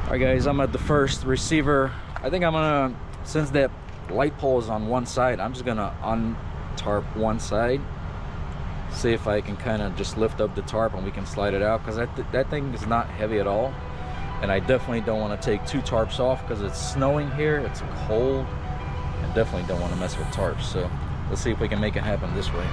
Alright guys, I'm at the first receiver. I think I'm gonna, since that light pole is on one side, I'm just gonna untarp one side. See if I can kind of just lift up the tarp and we can slide it out, because that thing is not heavy at all. And I definitely don't want to take two tarps off because it's snowing here, it's cold. I definitely don't want to mess with tarps. So let's see if we can make it happen this way.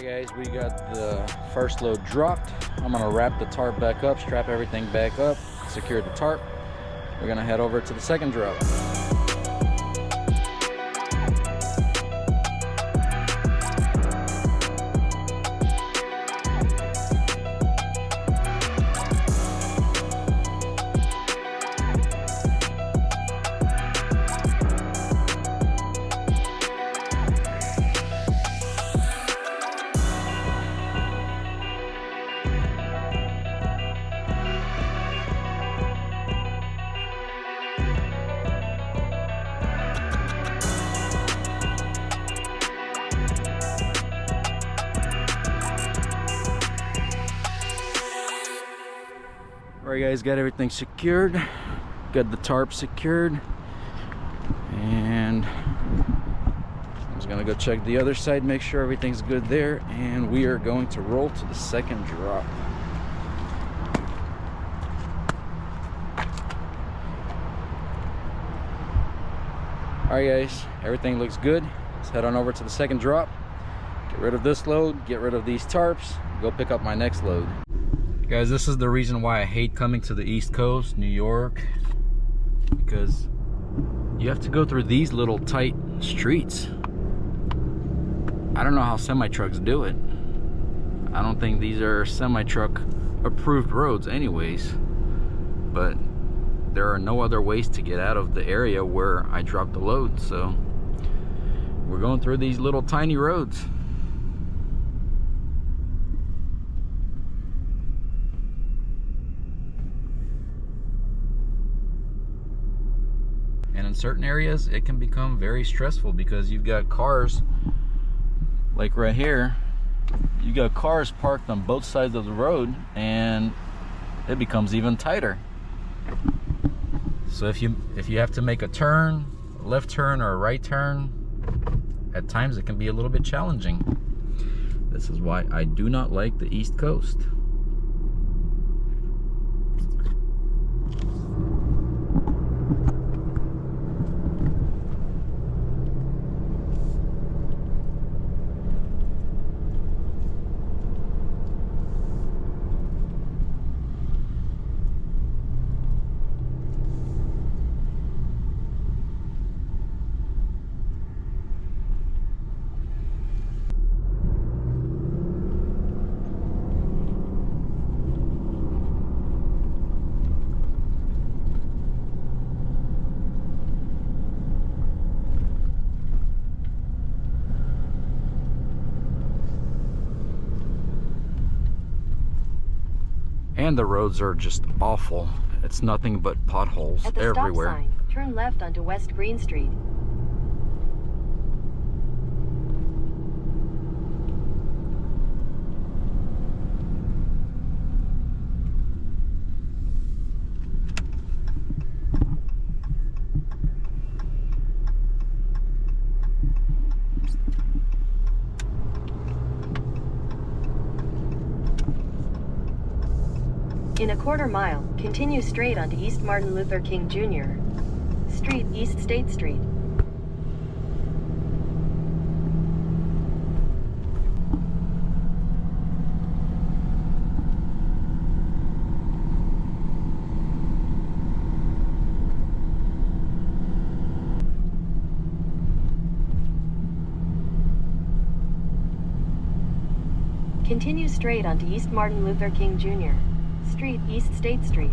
Guys, we got the first load dropped. I'm gonna wrap the tarp back up, strap everything back up, secure the tarp. We're gonna head over to the second drop. Alright guys, got everything secured, got the tarp secured, and I'm just gonna go check the other side, make sure everything's good there, and we are going to roll to the second drop. Alright guys, everything looks good. Let's head on over to the second drop, get rid of this load, get rid of these tarps, go pick up my next load. Guys, this is the reason why I hate coming to the East Coast, New York, because you have to go through these little tight streets. I don't know how semi-trucks do it. I don't think these are semi-truck approved roads anyways, but there are no other ways to get out of the area where I dropped the load, so we're going through these little tiny roads. And in certain areas, it can become very stressful because you've got cars, like right here, you got cars parked on both sides of the road, and it becomes even tighter. So if you have to make a turn, a left turn or a right turn, at times it can be a little bit challenging. This is why I do not like the East Coast. And the roads are just awful. It's nothing but potholes everywhere. At the stop sign, turn left onto West Green Street. In a quarter mile, continue straight onto East Martin Luther King Jr. Street, East State Street. Continue straight onto East Martin Luther King Jr. Street, East State Street.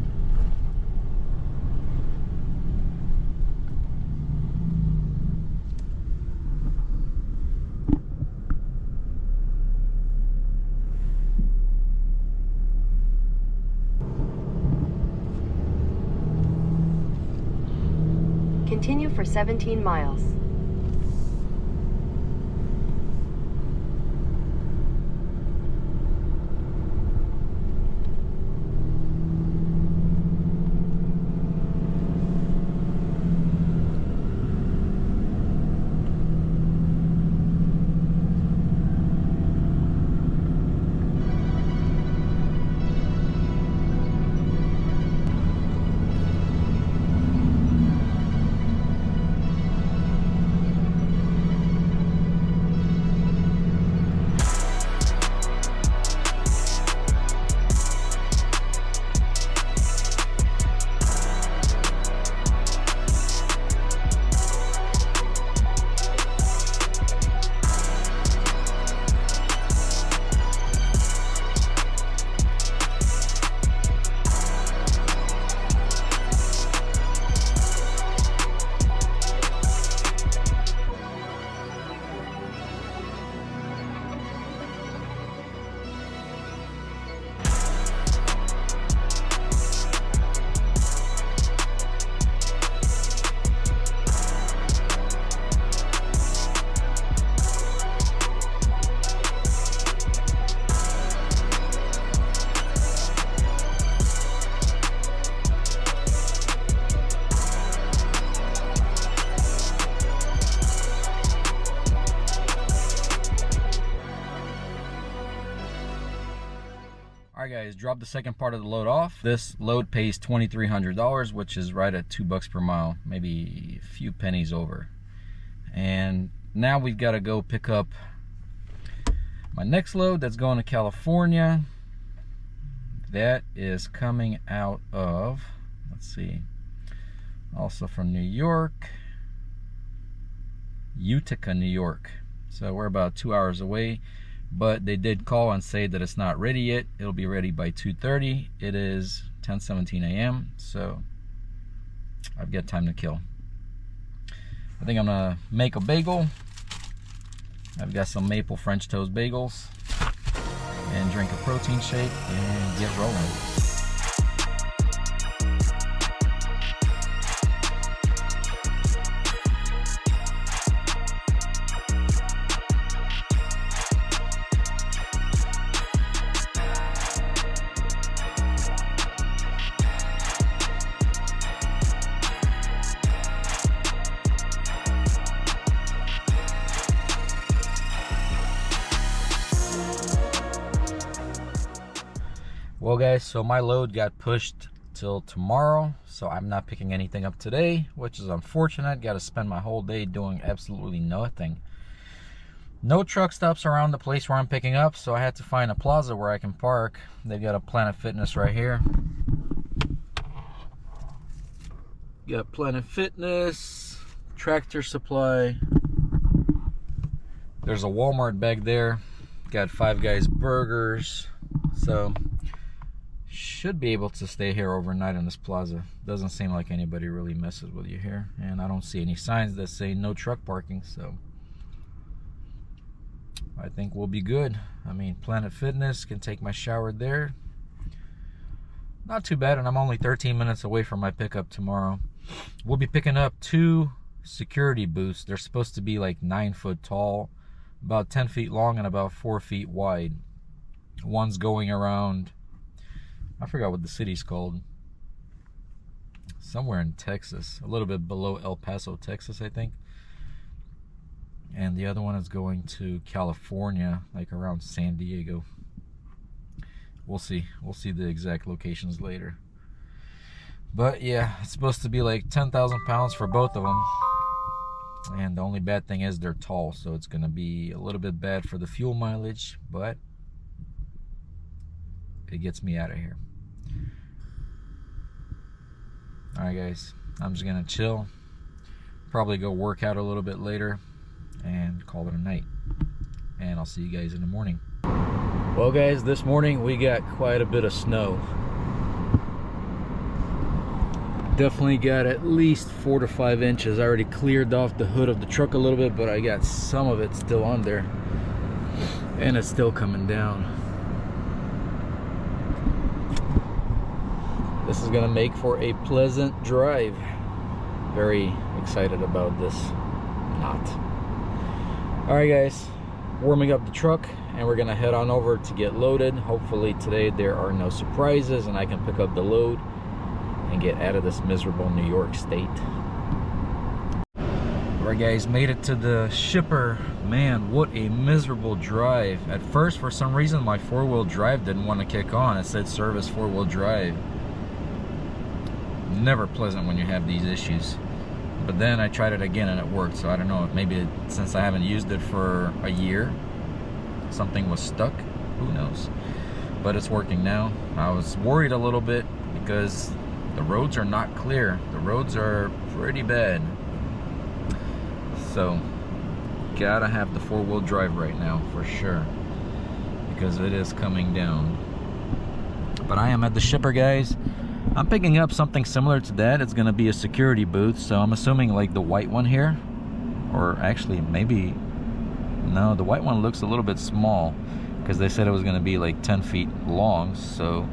Continue for 17 miles. Alright guys, dropped the second part of the load off. This load pays $2,300, which is right at $2 per mile, maybe a few pennies over. And now we've got to go pick up my next load that's going to California. That is coming out of, let's see, also from New York, Utica, New York. So we're about 2 hours away. But they did call and say that it's not ready yet. It'll be ready by 2:30. It is 10:17 a.m. So I've got time to kill. I think I'm gonna make a bagel. I've got some maple French toast bagels, and drink a protein shake and get rolling. Well guys, so my load got pushed till tomorrow, so I'm not picking anything up today, which is unfortunate. Got to spend my whole day doing absolutely nothing. No truck stops around the place where I'm picking up, so I had to find a plaza where I can park. They've got a Planet Fitness right here. Got Planet Fitness, Tractor Supply. There's a Walmart back there. Got Five Guys Burgers. So should be able to stay here overnight in this plaza. Doesn't seem like anybody really messes with you here, and I don't see any signs that say no truck parking, so I think we'll be good. I mean, Planet Fitness, can take my shower there. Not too bad, and I'm only 13 minutes away from my pickup tomorrow. We'll be picking up 2 security booths. They're supposed to be like 9 foot tall, about 10 feet long, and about 4 feet wide. One's going around, I forgot what the city's called. Somewhere in Texas, a little bit below El Paso, Texas, I think. And the other one is going to California, like around San Diego. We'll see. We'll see the exact locations later. But yeah, it's supposed to be like 10,000 pounds for both of them. And the only bad thing is they're tall, so it's going to be a little bit bad for the fuel mileage, but it gets me out of here. Alright guys, I'm just gonna chill, probably go work out a little bit later, and call it a night. And I'll see you guys in the morning. Well guys, this morning we got quite a bit of snow. Definitely got at least 4 to 5 inches. I already cleared off the hood of the truck a little bit, but I got some of it still on there. And it's still coming down. This is gonna make for a pleasant drive. Very excited about this. Not. Alright guys, warming up the truck and we're gonna head on over to get loaded. Hopefully today there are no surprises and I can pick up the load and get out of this miserable New York state. Alright guys, made it to the shipper. Man, what a miserable drive. At first, for some reason, my 4-wheel drive didn't want to kick on. It said service 4-wheel drive. Never pleasant when you have these issues. But then I tried it again and it worked. So I don't know if maybe since I haven't used it for a year, something was stuck. Who knows? But it's working now. I was worried a little bit because the roads are not clear. The roads are pretty bad. So gotta have the 4-wheel drive right now for sure, because it is coming down. But I am at the shipper, guys. I'm picking up something similar to that. It's gonna be a security booth, so I'm assuming like the white one here, or actually maybe no, the white one looks a little bit small because they said it was gonna be like 10 feet long, so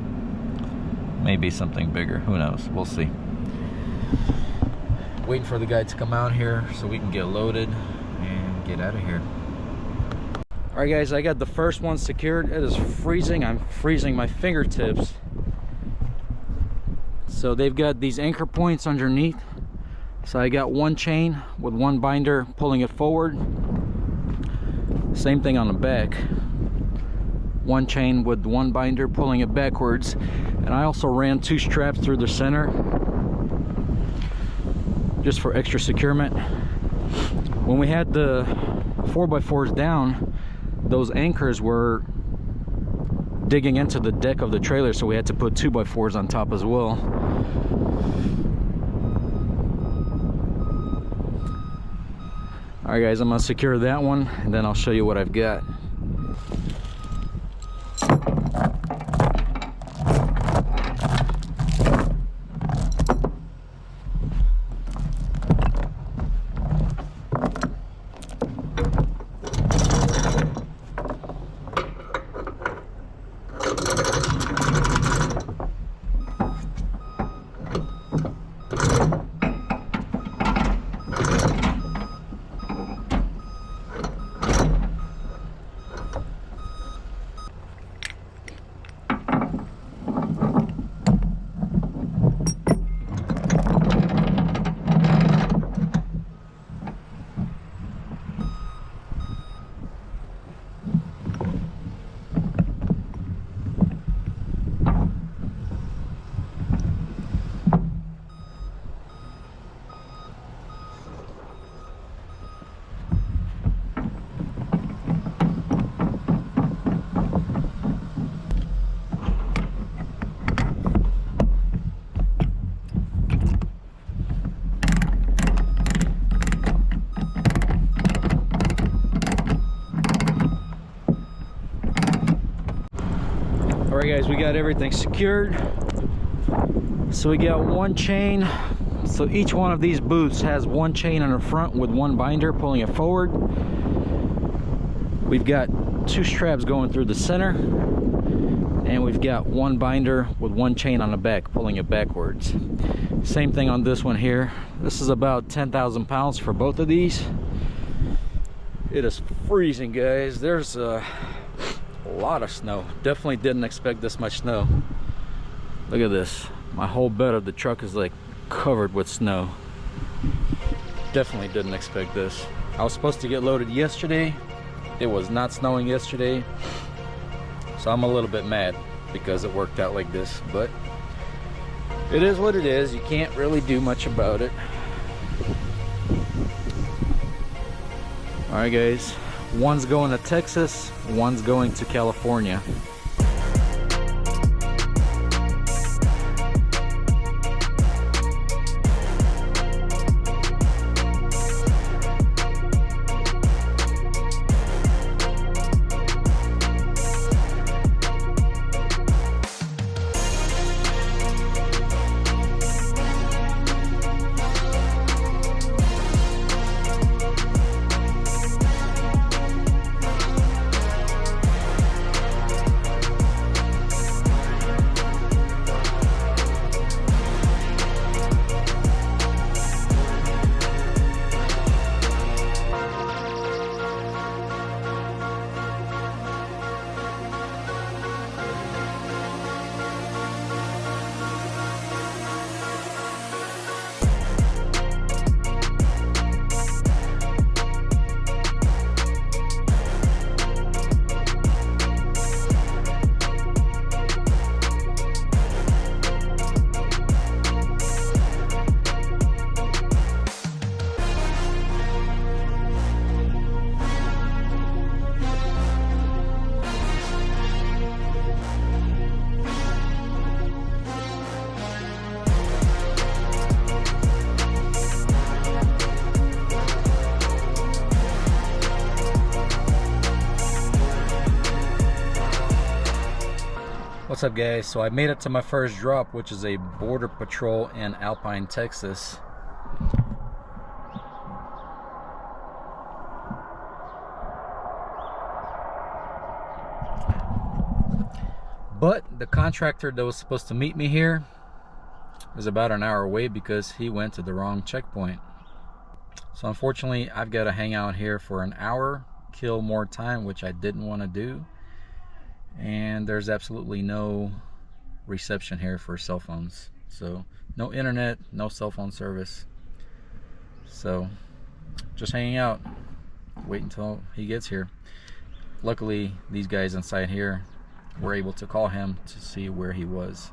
maybe something bigger. Who knows? We'll see. Waiting for the guy to come out here so we can get loaded and get out of here. Alright guys, I got the first one secured. It is freezing. I'm freezing my fingertips. So they've got these anchor points underneath. So I got one chain with one binder pulling it forward. Same thing on the back. One chain with one binder pulling it backwards. And I also ran 2 straps through the center just for extra securement. When we had the 4x4s down, those anchors were digging into the deck of the trailer, so we had to put 2x4s on top as well. Alright guys, I'm gonna secure that one and then I'll show you what I've got. Alright guys, we got everything secured. So we got one chain. So each one of these booths has one chain on the front with one binder pulling it forward. We've got 2 straps going through the center, and we've got one binder with one chain on the back pulling it backwards. Same thing on this one here. This is about 10,000 pounds for both of these. It is freezing, guys. There's a lot of snow. Definitely didn't expect this much snow. Look at this. My whole bed of the truck is like covered with snow. Definitely didn't expect this. I was supposed to get loaded yesterday. It was not snowing yesterday, so I'm a little bit mad because it worked out like this, but it is what it is. You can't really do much about it. All right guys, one's going to Texas, one's going to California. What's up, guys? So I made it to my first drop, which is a border patrol in Alpine, Texas. But the contractor that was supposed to meet me here is about an hour away because he went to the wrong checkpoint. So unfortunately, I've got to hang out here for an hour, kill more time, which I didn't want to do. And there's absolutely no reception here for cell phones. So no internet, no cell phone service. So just hanging out, wait until he gets here. Luckily, these guys inside here were able to call him to see where he was.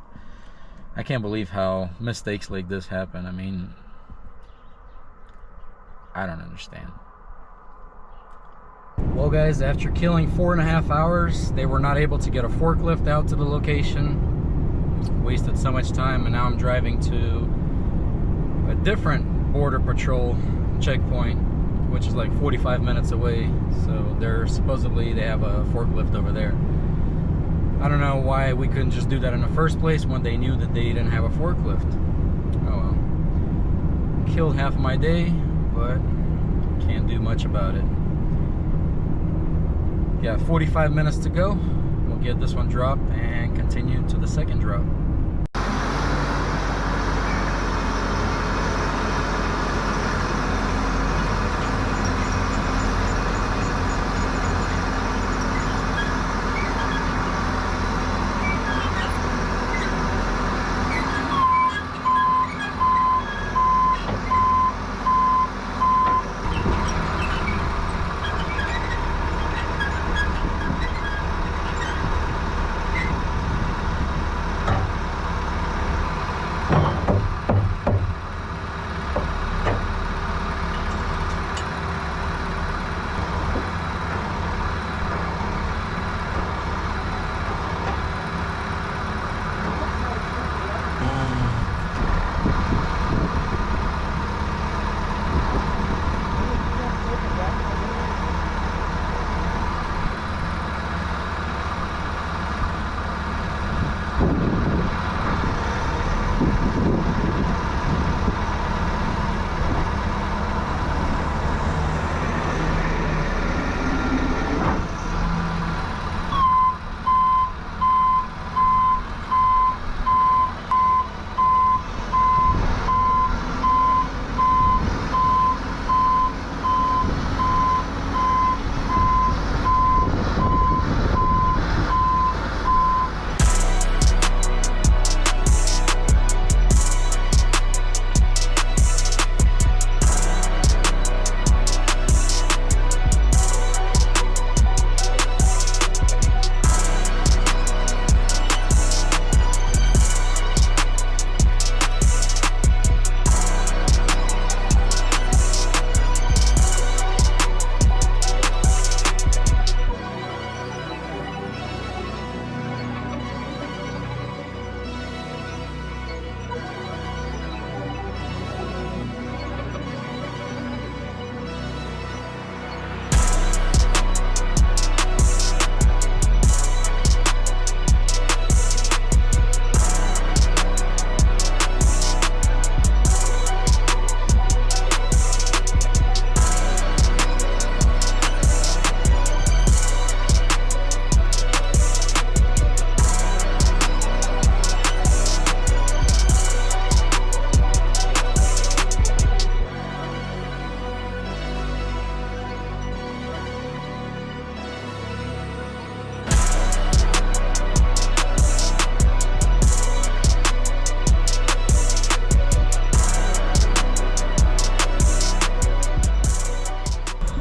I can't believe how mistakes like this happen. I mean, I don't understand. Well, guys, after killing 4.5 hours, they were not able to get a forklift out to the location. Wasted so much time, and now I'm driving to a different border patrol checkpoint, which is like 45 minutes away. So they have a forklift over there. I don't know why we couldn't just do that in the first place when they knew that they didn't have a forklift. Oh well. Killed half of my day, but can't do much about it. Yeah, 45 minutes to go. We'll get this one dropped and continue to the second drop.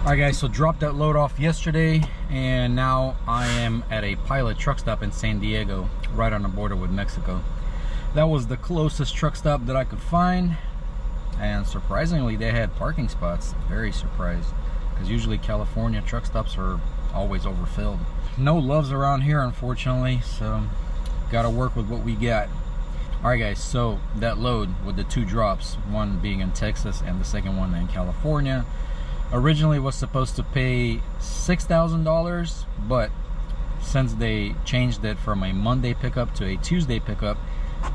Alright guys, so dropped that load off yesterday, and now I am at a Pilot truck stop in San Diego, right on the border with Mexico. That was the closest truck stop that I could find, and surprisingly they had parking spots. Very surprised, because usually California truck stops are always overfilled. No loves around here, unfortunately, so gotta work with what we got. Alright guys, so that load with the two drops, one being in Texas and the second one in California, originally was supposed to pay $6,000, but since they changed it from a Monday pickup to a Tuesday pickup,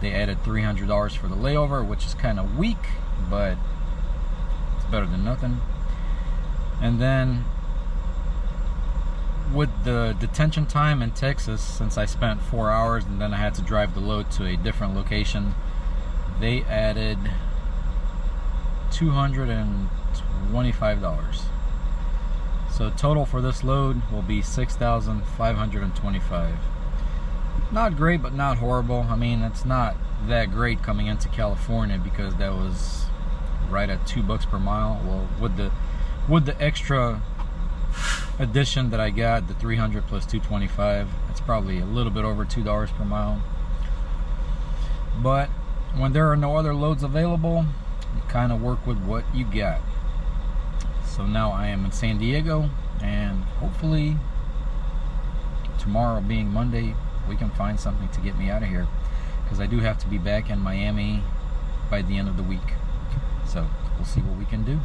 they added $300 for the layover, which is kind of weak, but it's better than nothing. And then with the detention time in Texas, since I spent 4 hours and then I had to drive the load to a different location, they added $225. So total for this load will be $6,525. Not great, but not horrible. I mean, it's not that great coming into California because that was right at $2 per mile. Well, with the extra addition that I got, the 300 plus 225, it's probably a little bit over $2 per mile. But when there are no other loads available, you kind of work with what you got. So now I am in San Diego, and hopefully tomorrow being Monday, we can find something to get me out of here, because I do have to be back in Miami by the end of the week. So we'll see what we can do.